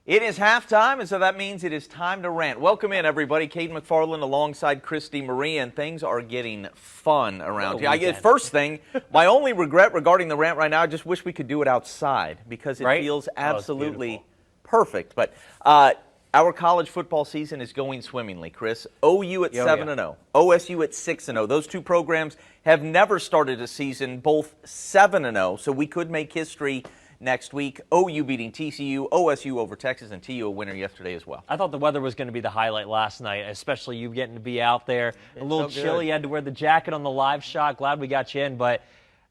It is halftime, and so that means it is time to rant. Welcome in, everybody. Caden McFarland alongside Christy Marie, and things are getting fun around here. I guess first thing, my only regret regarding the rant right now, I just wish we could do it outside because it feels absolutely perfect. But our college football season is going swimmingly, Chris. OU at 7-0, OSU at 6-0. Those two programs have never started a season both 7-0, so we could make history next week. OU beating TCU, OSU over Texas, and TU a winner yesterday as well. I thought the weather was going to be the highlight last night, especially you getting to be out there. A little chilly. You had to wear the jacket on the live shot. Glad we got you in, but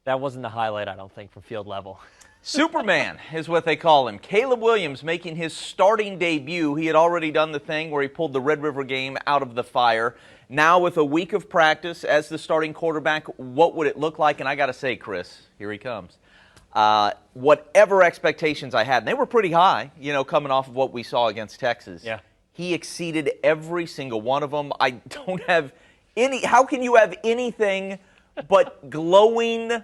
that wasn't the highlight, I don't think, from field level. Superman is what they call him. Caleb Williams making his starting debut. He had already done the thing where he pulled the Red River game out of the fire. Now with a week of practice as the starting quarterback, what would it look like? And I got to say, Chris, here he comes. Whatever expectations I had, and they were pretty high, you know, coming off of what we saw against Texas. Yeah. He exceeded every single one of them. I don't have any, how can you have anything but glowing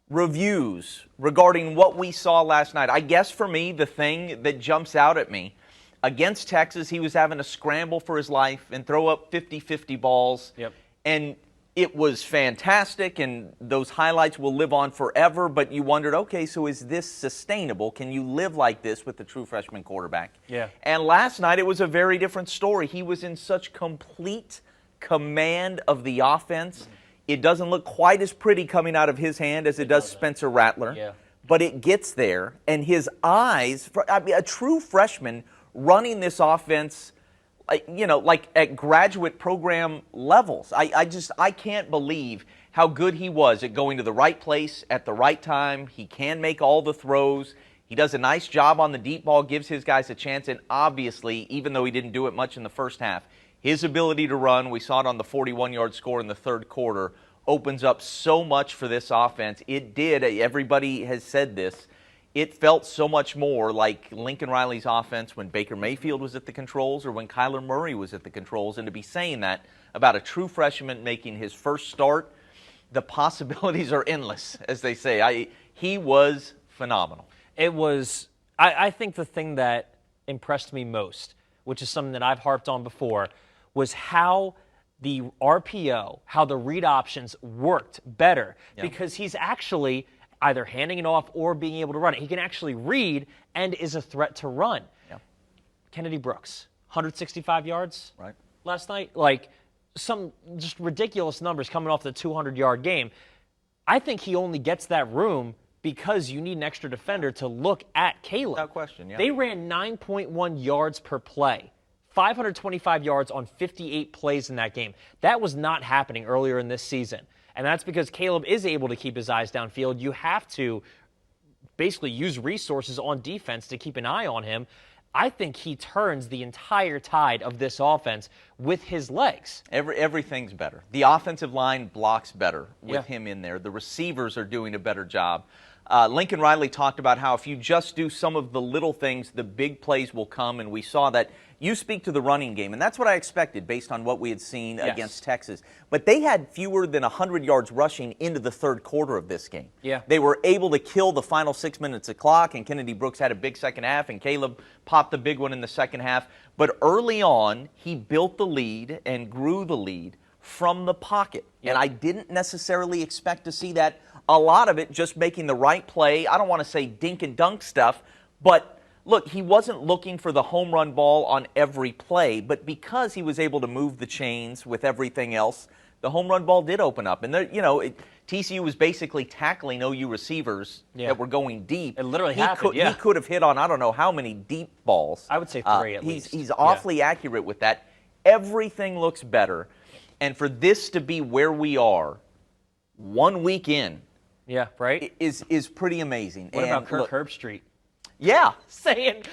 reviews regarding what we saw last night? I guess for me, the thing that jumps out at me, against Texas, he was having to scramble for his life and throw up 50-50 balls. Yep. And it was fantastic, and those highlights will live on forever, but you wondered, okay, so is this sustainable? Can you live like this with the true freshman quarterback? Yeah. And last night, it was a very different story. He was in such complete command of the offense. It doesn't look quite as pretty coming out of his hand as it does Spencer Rattler, Yeah. but it gets there, and his eyes, I mean, a true freshman running this offense, you know, like at graduate program levels. I can't believe how good he was at going to the right place at the right time. He can make all the throws. He does a nice job on the deep ball, gives his guys a chance, and obviously, even though he didn't do it much in the first half, his ability to run, we saw it on the 41-yard score in the third quarter, opens up so much for this offense. It did. Everybody has said this. It felt so much more like Lincoln Riley's offense when Baker Mayfield was at the controls or when Kyler Murray was at the controls. And to be saying that about a true freshman making his first start, the possibilities are endless, as they say. He was phenomenal. It was, I think the thing that impressed me most, which is something that I've harped on before, was how the RPO, how the read options worked better. Yeah. Because he's actually either handing it off or being able to run it. He can actually read and is a threat to run. Yeah. Kennedy Brooks, 165 yards last night. Like, some just ridiculous numbers coming off the 200-yard game. I think he only gets that room because you need an extra defender to look at Caleb. Without question, yeah. They ran 9.1 yards per play. 525 yards on 58 plays in that game. That was not happening earlier in this season. And that's because Caleb is able to keep his eyes downfield. You have to basically use resources on defense to keep an eye on him. I think he turns the entire tide of this offense with his legs. Everything's better. The offensive line blocks better with him in there. The receivers are doing a better job. Lincoln Riley talked about how if you just do some of the little things, the big plays will come, and we saw that. You speak to the running game, and that's what I expected based on what we had seen against Texas. But they had fewer than 100 yards rushing into the third quarter of this game. Yeah. They were able to kill the final 6 minutes of clock, and Kennedy Brooks had a big second half, and Caleb popped the big one in the second half. But early on, he built the lead and grew the lead from the pocket. Yeah. And I didn't necessarily expect to see that. A lot of it just making the right play. I don't want to say dink and dunk stuff, but look, he wasn't looking for the home run ball on every play, but because he was able to move the chains with everything else, the home run ball did open up. And there, you know, TCU was basically tackling OU receivers that were going deep. It literally happened. He could have hit on I don't know how many deep balls. I would say 3 at least. He's awfully accurate with that. Everything looks better, and for this to be where we are, 1 week in, is pretty amazing. What about Kirk Herbstreit? Yeah. Saying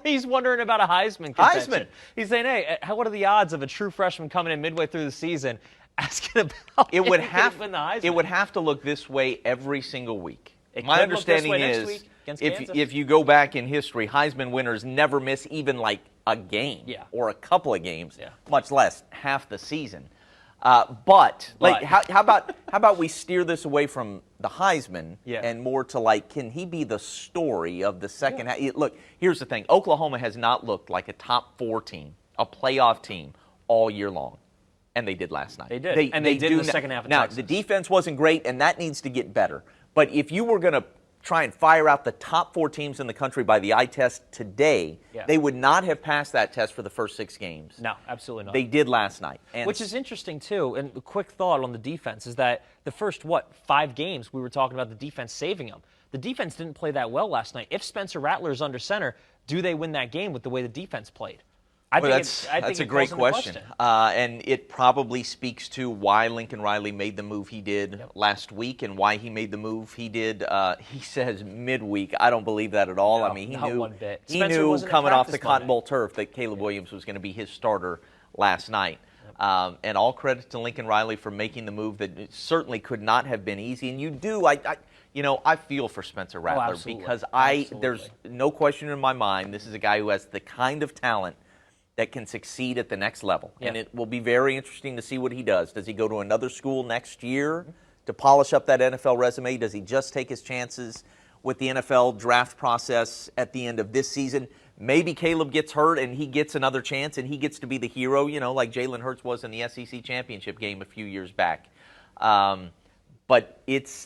he's wondering about a Heisman contention. He's saying, hey, what are the odds of a true freshman coming in midway through the season asking about it would have the Heisman? It would have to look this way every single week. My understanding is if you go back in history, Heisman winners never miss even like a game or a couple of games, much less half the season. But how about we steer this away from the Heisman Yeah. and more to like, can he be the story of the second half? Look, here's the thing. Oklahoma has not looked like a top 4 team, a playoff team all year long. And they did last night. They did. And they did in the second half of Now, Texas. the defense wasn't great, and that needs to get better. But if you were going to try and fire out the top 4 teams in the country by the eye test today, they would not have passed that test for the first 6 games. No, absolutely not. They did last night. And which is interesting, too. And a quick thought on the defense is that the first, 5 games, we were talking about the defense saving them. The defense didn't play that well last night. If Spencer Rattler is under center, do they win that game with the way the defense played? I think that's a great question. And it probably speaks to why Lincoln Riley made the move he did last week and why he made the move he did, he says, midweek. I don't believe that at all. No, I mean, not one bit. He knew coming off the Cotton Bowl turf that Caleb Williams was going to be his starter last night. And all credit to Lincoln Riley for making the move that certainly could not have been easy. And you do, I feel for Spencer Rattler because there's no question in my mind this is a guy who has the kind of talent that can succeed at the next level. And it will be very interesting to see what he does. Does he go to another school next year to polish up that NFL resume? Does he just take his chances with the NFL draft process at the end of this season? Maybe Caleb gets hurt and he gets another chance and he gets to be the hero, like Jalen Hurts was in the SEC championship game a few years back. But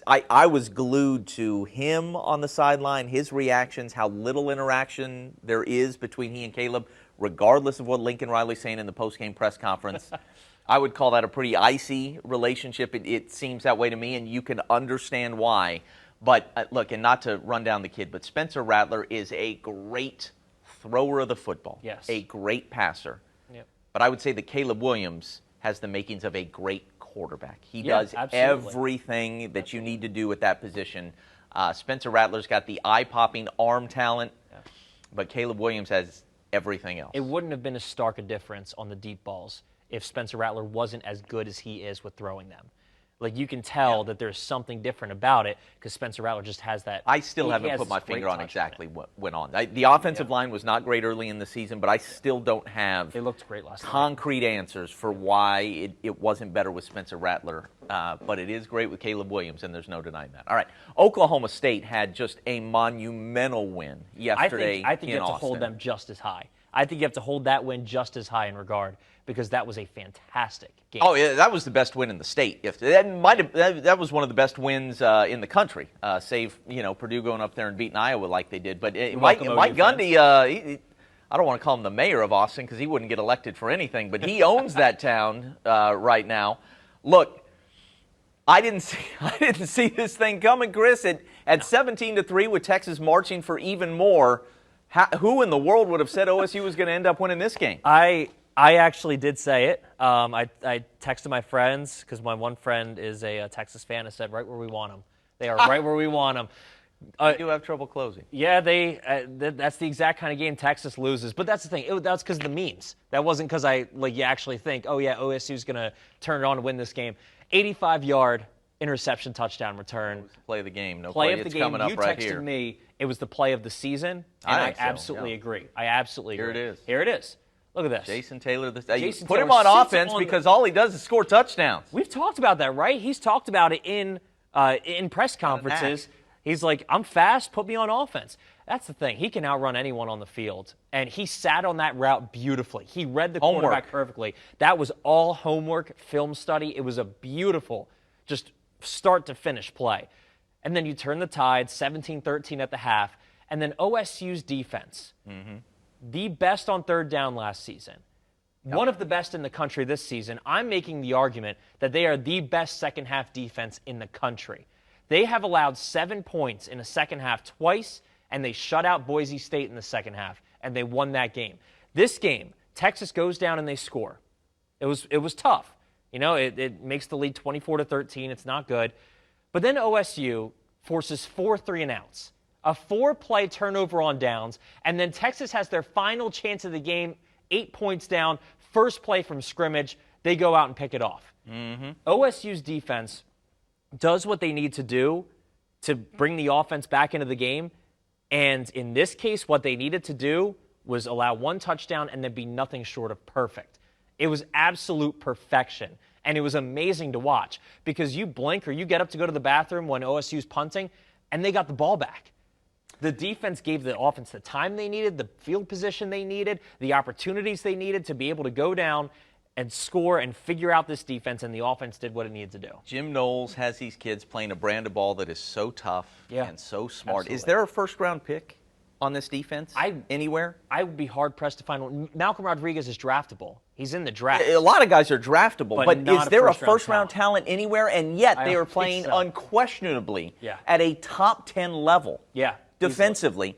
I was glued to him on the sideline, his reactions, how little interaction there is between he and Caleb, regardless of what Lincoln Riley's saying in the postgame press conference. I would call that a pretty icy relationship. It seems that way to me, and you can understand why. But look, and not to run down the kid, but Spencer Rattler is a great thrower of the football, a great passer. But I would say that Caleb Williams has the makings of a great quarterback. He does everything that you need to do at that position. Spencer Rattler's got the eye-popping arm talent, but Caleb Williams has everything else. It wouldn't have been as stark a difference on the deep balls if Spencer Rattler wasn't as good as he is with throwing them. Like, you can tell that there's something different about it because Spencer Rattler just has that. I still haven't put my finger on exactly what went on. The offensive line was not great early in the season, but I still don't have they looked great last concrete answers for why it wasn't better with Spencer Rattler. But it is great with Caleb Williams, and there's no denying that. All right, Oklahoma State had just a monumental win yesterday. I think you have to hold them just as high. I think you have to hold that win just as high in regard because that was a fantastic game. Oh, yeah, that was the best win in the state. That was one of the best wins in the country, save Purdue going up there and beating Iowa like they did. But Mike Gundy, I don't want to call him the mayor of Austin because he wouldn't get elected for anything, but he owns that town right now. Look, I didn't see this thing coming, Chris. At 17-3 with Texas marching for even more. Who in the world would have said OSU was going to end up winning this game? I actually did say it. I texted my friends because my one friend is a Texas fan. I said, right where we want them. They are right where we want them. They do have trouble closing. Yeah, that's the exact kind of game Texas loses. But that's the thing. That's because of the memes. That wasn't because you actually think, oh, yeah, OSU's going to turn it on and win this game. 85-yard interception touchdown return. Play of the game. Play of the it's game. Coming up you right texted here. me it was the play of the season, and I absolutely agree. I absolutely agree. Here it is. Here it is. Look at this. Jason Taylor. Jason put Taylor him on offense because all he does is score touchdowns. We've talked about that, right? He's talked about it in press conferences. He's like, I'm fast, put me on offense. That's the thing. He can outrun anyone on the field. And he sat on that route beautifully. He read the quarterback perfectly. That was all homework, film study. It was a beautiful, just start to finish play. And then you turn the tide, 17-13 at the half. And then OSU's defense, the best on third down last season. One of the best in the country this season. I'm making the argument that they are the best second half defense in the country. They have allowed 7 points in the second half twice, and they shut out Boise State in the second half, and they won that game. This game, Texas goes down and they score. It was tough. It makes the lead 24-13. It's not good. But then OSU forces 4 3-and-outs, a 4-play turnover on downs, and then Texas has their final chance of the game, 8 points down, first play from scrimmage. They go out and pick it off. OSU's defense does what they need to do to bring the offense back into the game, and in this case, what they needed to do was allow 1 touchdown and then be nothing short of perfect. It was absolute perfection. And it was amazing to watch because you blink or you get up to go to the bathroom when OSU's punting, and they got the ball back. The defense gave the offense the time they needed, the field position they needed, the opportunities they needed to be able to go down and score and figure out this defense, and the offense did what it needed to do. Jim Knowles has these kids playing a brand of ball that is so tough and so smart. Absolutely. Is there a first-round pick on this defense anywhere? I would be hard-pressed to find one. Malcolm Rodriguez is draftable. He's in the draft. A lot of guys are draftable, but not is there a first-round first-round talent anywhere? And yet they are playing unquestionably at a top 10 level defensively.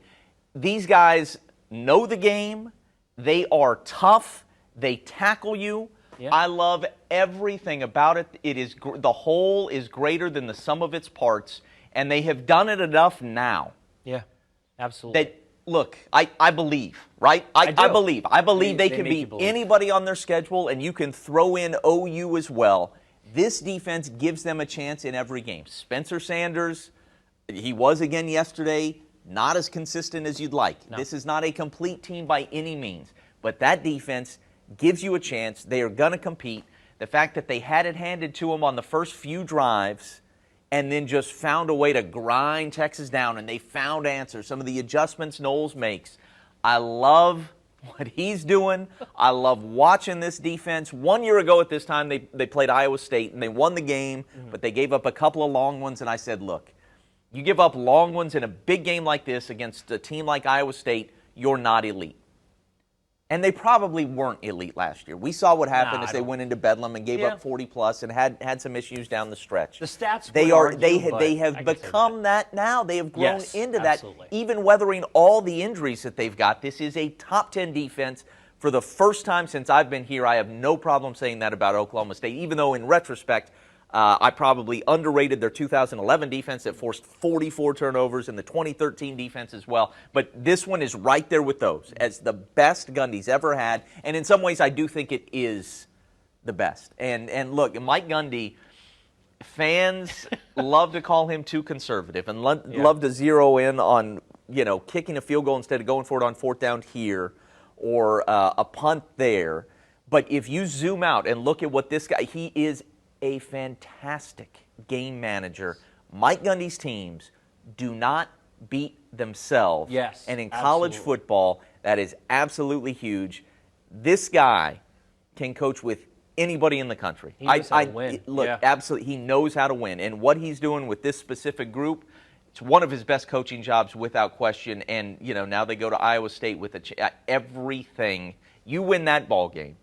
These guys know the game. They are tough. They tackle you. I love everything about it. It is the whole is greater than the sum of its parts, and they have done it enough now. Yeah, absolutely. That look, I believe, right? I believe. I believe they can beat anybody on their schedule, and you can throw in OU as well. This defense gives them a chance in every game. Spencer Sanders, he was again yesterday, not as consistent as you'd like. No. This is not a complete team by any means, but that defense gives you a chance. They are going to compete. The fact that they had it handed to them on the first few drives and then just found a way to grind Texas down, and they found answers. Some of the adjustments Knowles makes. I love what he's doing. I love watching this defense. 1 year ago at this time, they played Iowa State, and they won the game, but they gave up a couple of long ones, and I said, look, you give up long ones in a big game like this against a team like Iowa State, you're not elite. And they probably weren't elite last year. We saw what happened as they went into Bedlam and gave up 40-plus and had some issues down the stretch. The stats they have become that now. They have grown into that, even weathering all the injuries that they've got. This is a top 10 defense. For the first time since I've been here, I have no problem saying that about Oklahoma State, even though in retrospect, I probably underrated their 2011 defense that forced 44 turnovers and the 2013 defense as well. But this one is right there with those as the best Gundy's ever had. And in some ways, I do think it is the best. And look, Mike Gundy, fans love to call him too conservative and love to zero in on, kicking a field goal instead of going for it on fourth down here or a punt there. But if you zoom out and look at what this guy, he is a fantastic game manager. Mike Gundy's teams do not beat themselves. And in college football, that is absolutely huge. This guy can coach with anybody in the country. He knows how to win. Look, absolutely, he knows how to win. And what he's doing with this specific group, it's one of his best coaching jobs without question. And, now they go to Iowa State with everything. You win that ball game.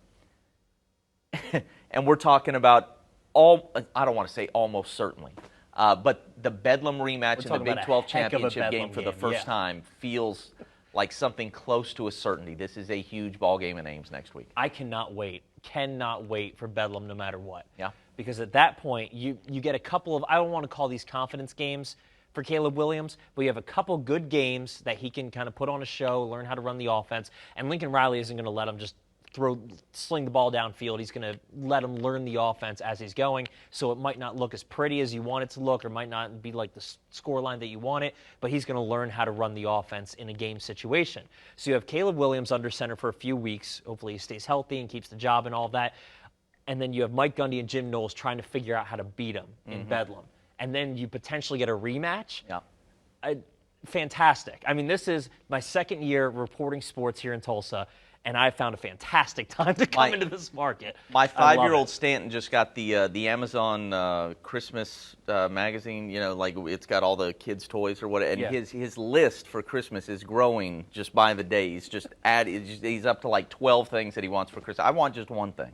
And we're talking about I don't want to say almost certainly, but the Bedlam rematch in the Big 12 championship game for the first time feels like something close to a certainty. This is a huge ball game in Ames next week. I cannot wait for Bedlam no matter what. Because at that point, you get a couple of, I don't want to call these confidence games for Caleb Williams, but you have a couple good games that he can kind of put on a show, learn how to run the offense, and Lincoln Riley isn't going to let him just sling the ball downfield. He's going to let him learn the offense as he's going, so it might not look as pretty as you want it to look or might not be like the scoreline that you want it, but he's going to learn how to run the offense in a game situation. So you have Caleb Williams under center for a few weeks. Hopefully he stays healthy and keeps the job and all of that. And then you have Mike Gundy and Jim Knowles trying to figure out how to beat him in Bedlam. And then you potentially get a rematch. Fantastic. I mean, this is my second year reporting sports here in Tulsa, and I found a fantastic time to come into this market. My 5-year-old Stanton just got the Amazon Christmas magazine. It's got all the kids' toys or what. And his list for Christmas is growing just by the day. He's up to like 12 things that he wants for Christmas. I want just one thing: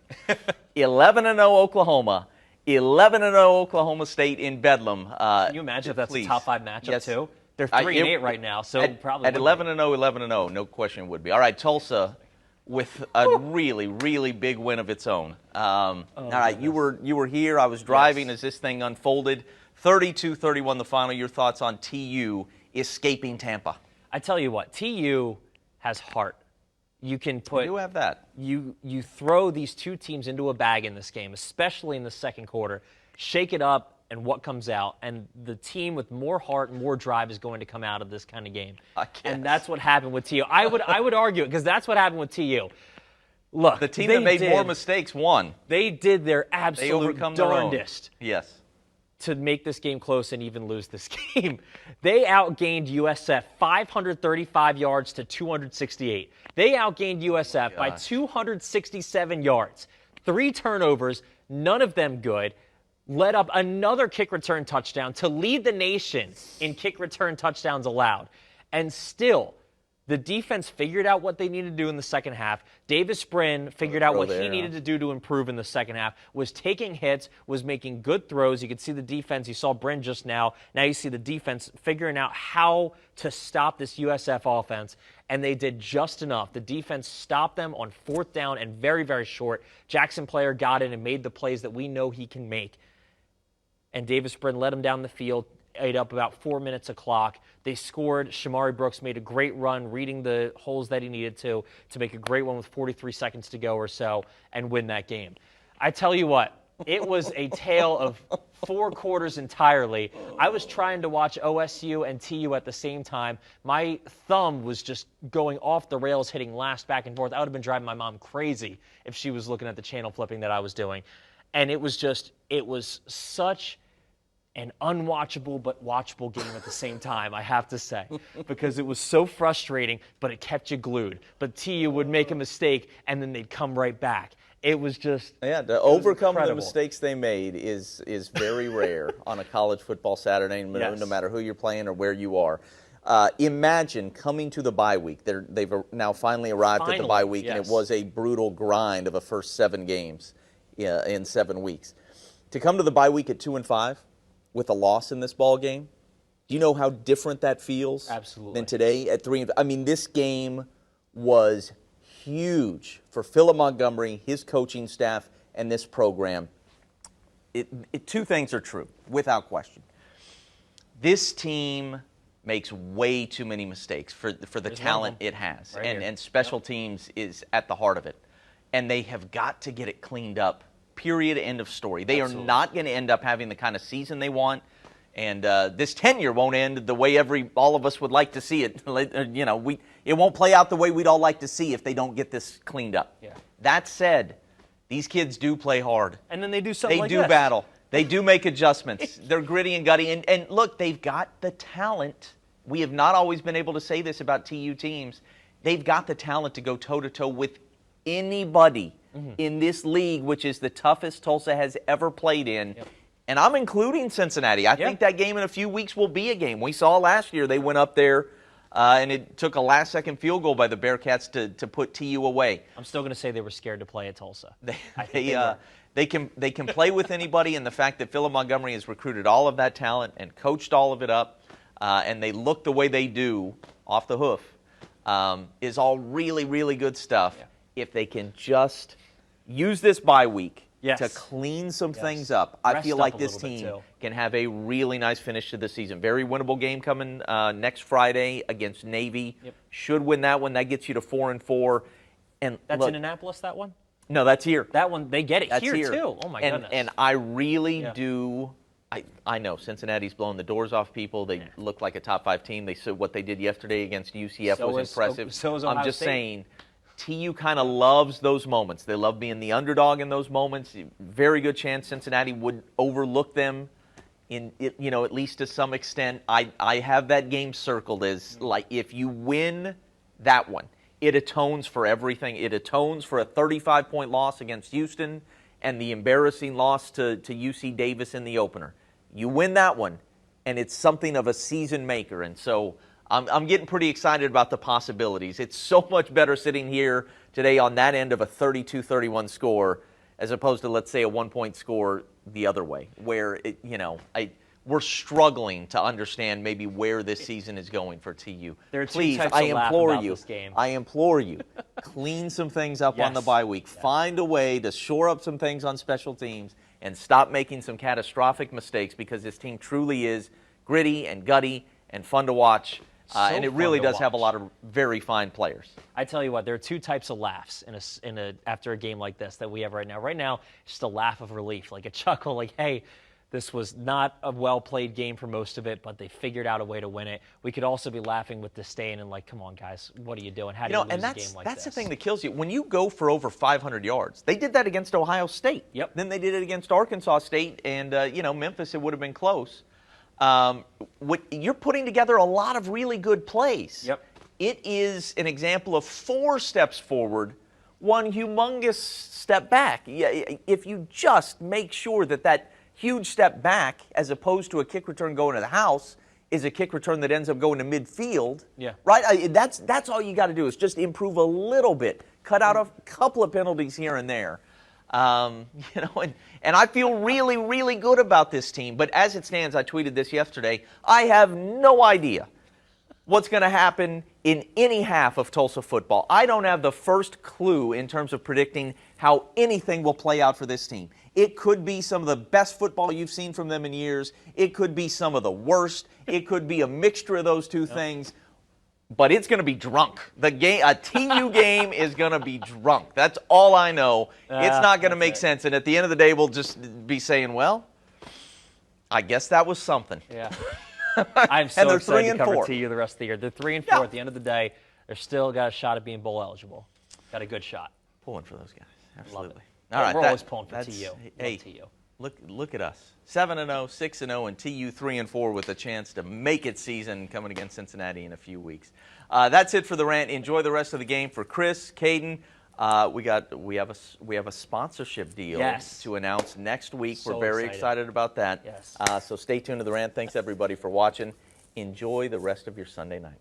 11-0 Oklahoma, 11-0 Oklahoma State in Bedlam. Can you imagine if that's a top 5 matchup too? They're 3-8 right now, so probably at 11-0, 11-0, no question it would be. All right, Tulsa with a really, really big win of its own. All right, you were here. I was driving as this thing unfolded. 32-31 the final. Your thoughts on TU escaping Tampa? I tell you what, TU has heart. You can put. You do have that. You throw these two teams into a bag in this game, especially in the second quarter. Shake it up. And what comes out, and the team with more heart and more drive is going to come out of this kind of game. And that's what happened with TU. I would argue it, because that's what happened with TU. Look, the team they that made did- more mistakes won. They did their They absolute overcome their own. darndest Yes. to make this game close and even lose this game. They outgained USF 535 yards to 268. They outgained USF by 267 yards. 3 turnovers, none of them good. Led up another kick return touchdown to lead the nation in kick return touchdowns allowed. And still, the defense figured out what they needed to do in the second half. Davis Brin figured out what he needed to do to improve in the second half, was taking hits, was making good throws. You could see the defense. You saw Brin just now. Now you see the defense figuring out how to stop this USF offense, and they did just enough. The defense stopped them on 4th down and very, very short. Jackson Player got in and made the plays that we know he can make. And Davis Brin led him down the field, ate up about 4 minutes of clock. They scored. Shamari Brooks made a great run, reading the holes that he needed to make a great one with 43 seconds to go or so and win that game. I tell you what, it was a tale of 4 quarters entirely. I was trying to watch OSU and TU at the same time. My thumb was just going off the rails, hitting last back and forth. I would have been driving my mom crazy if she was looking at the channel flipping that I was doing. And it was such an unwatchable but watchable game at the same time, I have to say, because it was so frustrating, but it kept you glued. But TU would make a mistake, and then they'd come right back. It was just to overcome the incredible. mistakes they made is very rare on a college football Saturday, Yes. no matter who you're playing or where you are. Imagine coming to the bye week. They've now finally arrived at the bye week, and it yes. was a brutal grind of a first 7 games in 7 weeks. To come to the bye week at 2-5 with a loss in this ball game, do you know how different that feels? Absolutely. Than today at 3. I mean, this game was huge for Philip Montgomery, his coaching staff, and this program. 2 things are true, without question. This team makes way too many mistakes for the talent it has, Right and here. special teams is at the heart of it. And they have got to get it cleaned up. Period. End of story. They are not going to end up having the kind of season they want, and this tenure won't end the way all of us would like to see it. It won't play out the way we'd all like to see if they don't get this cleaned up. Yeah. That said, these kids do play hard. And then they do something like They this. do battle. They do make adjustments. They're gritty and gutty. And look, they've got the talent. We have not always been able to say this about TU teams. They've got the talent to go toe-to-toe with anybody in this league, which is the toughest Tulsa has ever played in. Yep. And I'm including Cincinnati. I think that game in a few weeks will be a game. We saw last year they went up there, and it took a last-second field goal by the Bearcats to put TU away. I'm still going to say they were scared to play at Tulsa. They can play with anybody, and the fact that Philip Montgomery has recruited all of that talent and coached all of it up, and they look the way they do off the hoof, is all really, really good stuff. Yeah. If they can just use this bye week Yes. to clean some things up, I Rest feel up like a this little bit, team too. can have a really nice finish to the season. Very winnable game coming next Friday against Navy. Yep. Should win that one. That gets you to 4-4. And That's look, in Annapolis, that one? no, that's here. That one, they get it That's here, here too. Oh, my goodness. And I really Yeah. do. I know Cincinnati's blowing the doors off people. They look like a top 5 team. They said what they did yesterday against UCF So was is- impressive. so is I'm Ohio just State. saying, TU kind of loves those moments. They love being the underdog in those moments. Very good chance Cincinnati would overlook them at least to some extent. I have that game circled as like if you win that one, it atones for everything. It atones for a 35-point loss against Houston and the embarrassing loss to UC Davis in the opener. You win that one, and it's something of a season maker. And so I'm getting pretty excited about the possibilities. It's so much better sitting here today on that end of a 32-31 score as opposed to, let's say, a 1-point score the other way, where we're struggling to understand maybe where this season is going for TU. There are two Please, types I of laugh implore about you, this game. I implore you, clean some things up on the Yes. bye week. Find a way to shore up some things on special teams and stop making some catastrophic mistakes, because this team truly is gritty and gutty and fun to watch. And it fun really to does have a watch. lot of very fine players. I tell you what, there are two types of laughs after a game like this that we have right now. Right now, it's just a laugh of relief, like a chuckle, like, hey, This was not a well-played game for most of it, but they figured out a way to win it. We could also be laughing with disdain and like, come on, guys, what are you doing? How do you lose a game like this? That's the thing that kills you. When you go for over 500 yards, they did that against Ohio State. Yep. Then they did it against Arkansas State, and, Memphis, it would have been close. You're putting together a lot of really good plays. Yep. It is an example of 4 steps forward, 1 humongous step back. If you just make sure that huge step back, as opposed to a kick return going to the house, is a kick return that ends up going to midfield. Yeah. Right? That's all you got to do is just improve a little bit, cut out a couple of penalties here and there. And I feel really, really good about this team. But as it stands, I tweeted this yesterday, I have no idea what's going to happen in any half of Tulsa football. I don't have the first clue in terms of predicting how anything will play out for this team. It could be some of the best football you've seen from them in years. It could be some of the worst. It could be a mixture of those two things. But it's going to be drunk. A TU game is going to be drunk. That's all I know. It's not going to make sense. And at the end of the day, we'll just be saying, well, I guess that was something. Yeah. I'm so excited to cover 4. TU the rest of the year. They're 3 and 4 at the end of the day. They're still got a shot at being bowl eligible. Got a good shot. Pulling for those guys. Absolutely. Love it. All right, we're always pulling for TU. Hey, TU. Look at us. 7-0, 6-0, and TU 3-4 with a chance to make it season coming against Cincinnati in a few weeks. That's it for the rant. Enjoy the rest of the game. For Chris, Caden, we have a sponsorship deal to announce next week. So we're very excited about that. Yes. So stay tuned to the rant. Thanks everybody for watching. Enjoy the rest of your Sunday night.